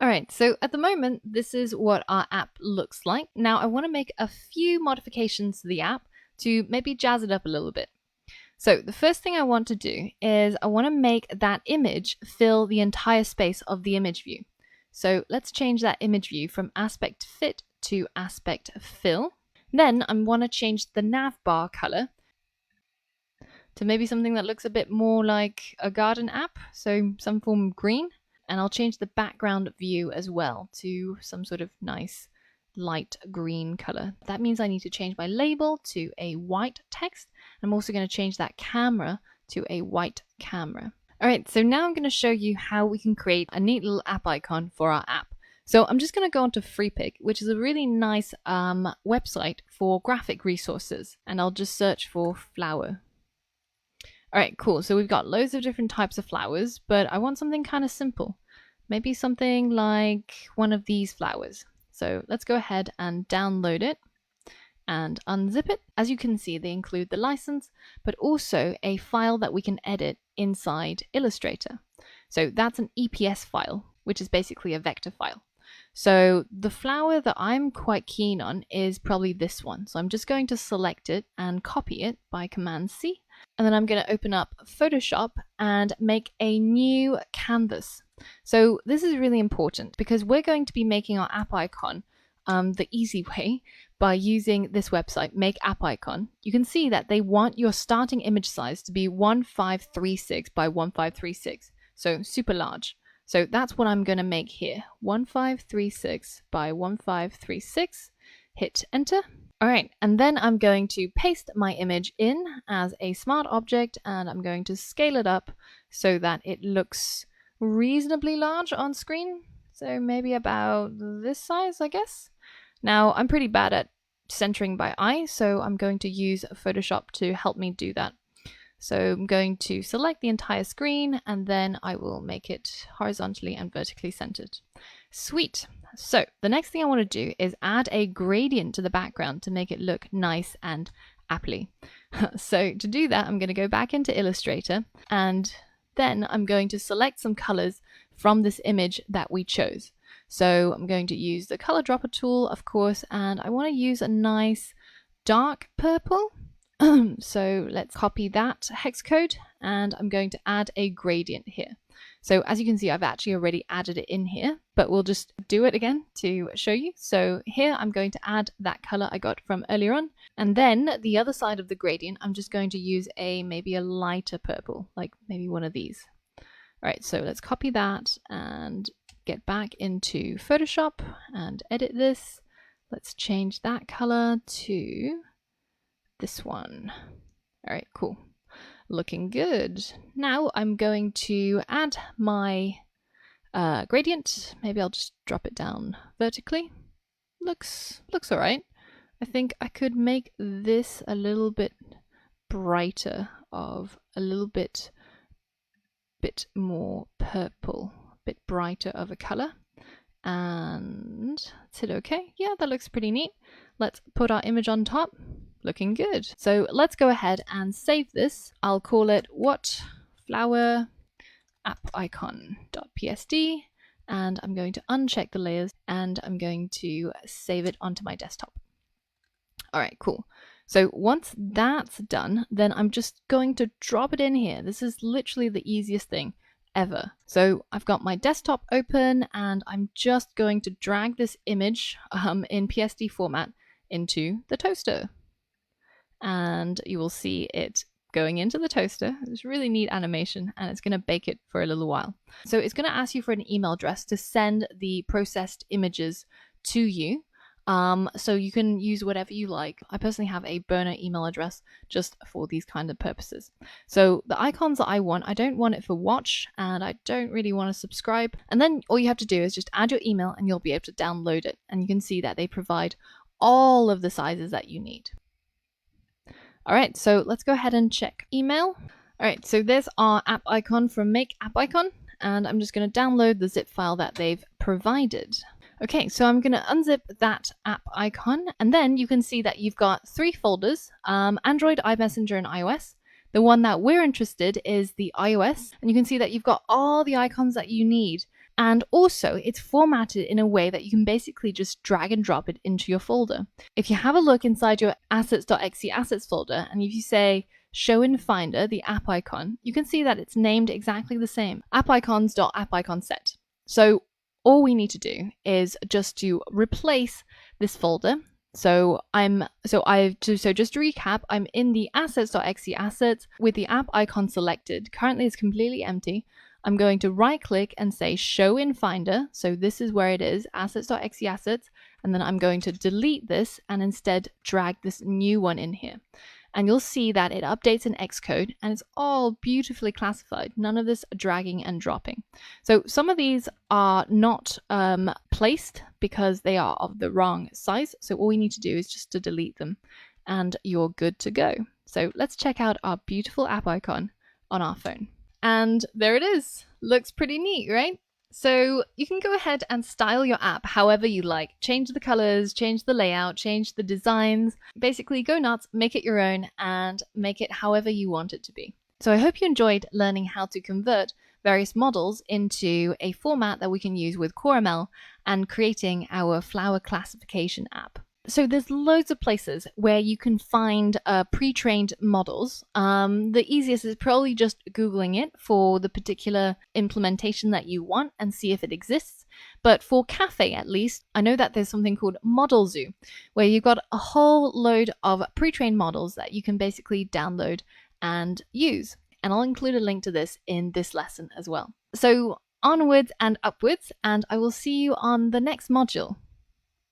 All right, so at the moment, this is what our app looks like. Now, I want to make a few modifications to the app to maybe jazz it up a little bit. So the first thing I want to do is I want to make that image fill the entire space of the image view. So let's change that image view from aspect fit to aspect fill. Then I want to change the nav bar color to maybe something that looks a bit more like a garden app, so some form of green. And I'll change the background view as well to some sort of nice light green color. That means I need to change my label to a white text. I'm also going to change that camera to a white camera. All right, so now I'm going to show you how we can create a neat little app icon for our app. So I'm just going to go onto Freepik, which is a really nice website for graphic resources, and I'll just search for flower. All right, cool. So we've got loads of different types of flowers, but I want something kind of simple. Maybe something like one of these flowers. So let's go ahead and download it and unzip it. As you can see, they include the license, but also a file that we can edit inside Illustrator. So that's an EPS file, which is basically a vector file. So the flower that I'm quite keen on is probably this one. So I'm just going to select it and copy it by Command C. And then I'm going to open up Photoshop and make a new canvas. So this is really important because we're going to be making our app icon the easy way by using this website, Make App Icon. You can see that they want your starting image size to be 1536 by 1536. So super large. So that's what I'm going to make here. 1536 by 1536. Hit enter. All right, and then I'm going to paste my image in as a smart object, and I'm going to scale it up so that it looks reasonably large on screen. So maybe about this size, I guess. Now, I'm pretty bad at centering by eye, so I'm going to use Photoshop to help me do that. So I'm going to select the entire screen, and then I will make it horizontally and vertically centered. Sweet. So the next thing I want to do is add a gradient to the background to make it look nice and appley. So to do that, I'm going to go back into Illustrator, and then I'm going to select some colors from this image that we chose. So I'm going to use the color dropper tool, of course, and I want to use a nice dark purple. So let's copy that hex code, and I'm going to add a gradient here. So as you can see, I've actually already added it in here, but we'll just do it again to show you. So here I'm going to add that color I got from earlier on. And then the other side of the gradient, I'm just going to use maybe a lighter purple, like maybe one of these. All right, so let's copy that and get back into Photoshop and edit this. Let's change that color to this one. All right, cool. Looking good. Now I'm going to add my gradient. Maybe I'll just drop it down vertically. Looks all right. I think I could make this a little bit brighter, of a little bit more purple, a bit brighter of a color. And is it okay? Yeah, that looks pretty neat. Let's put our image on top. Looking good. So let's go ahead and save this. I'll call it what flower app icon.psd, and I'm going to uncheck the layers, and I'm going to save it onto my desktop. All right, cool. So once that's done, then I'm just going to drop it in here. This is literally the easiest thing ever. So I've got my desktop open, and I'm just going to drag this image in PSD format into the toaster. And you will see it going into the toaster. It's really neat animation, and it's going to bake it for a little while. So it's going to ask you for an email address to send the processed images to you. So you can use whatever you like. I personally have a burner email address just for these kind of purposes. So the icons that I want, I don't want it for watch, and I don't really want to subscribe. And then all you have to do is just add your email, and you'll be able to download it. And you can see that they provide all of the sizes that you need. All right, so let's go ahead and check email. All right, so there's our app icon from Make App Icon, and I'm just going to download the zip file that they've provided. Okay, so I'm going to unzip that app icon, and then you can see that you've got 3 folders, Android, iMessenger, and iOS. The one that we're interested in is the iOS, and you can see that you've got all the icons that you need. And also, it's formatted in a way that you can basically just drag and drop it into your folder. If you have a look inside your assets.exe assets folder, and if you say show in Finder, the app icon, you can see that it's named exactly the same, appicons.appiconset. So all we need to do is just to replace this folder. So just to recap, I'm in the assets.exe assets with the app icon selected. Currently it's completely empty. I'm going to right click and say show in Finder. So this is where it is, assets.exe assets. And then I'm going to delete this and instead drag this new one in here. And you'll see that it updates in Xcode and it's all beautifully classified. None of this dragging and dropping. So some of these are not placed because they are of the wrong size. So all we need to do is just to delete them and you're good to go. So let's check out our beautiful app icon on our phone. And there it is. Looks pretty neat, right? So you can go ahead and style your app however you like. Change the colors, change the layout, change the designs. Basically go nuts, make it your own, and make it however you want it to be. So I hope you enjoyed learning how to convert various models into a format that we can use with CoreML and creating our flower classification app. So there's loads of places where you can find pre-trained models. The easiest is probably just Googling it for the particular implementation that you want and see if it exists. But for Caffe, at least, I know that there's something called Model Zoo, where you've got a whole load of pre-trained models that you can basically download and use. And I'll include a link to this in this lesson as well. So onwards and upwards, and I will see you on the next module.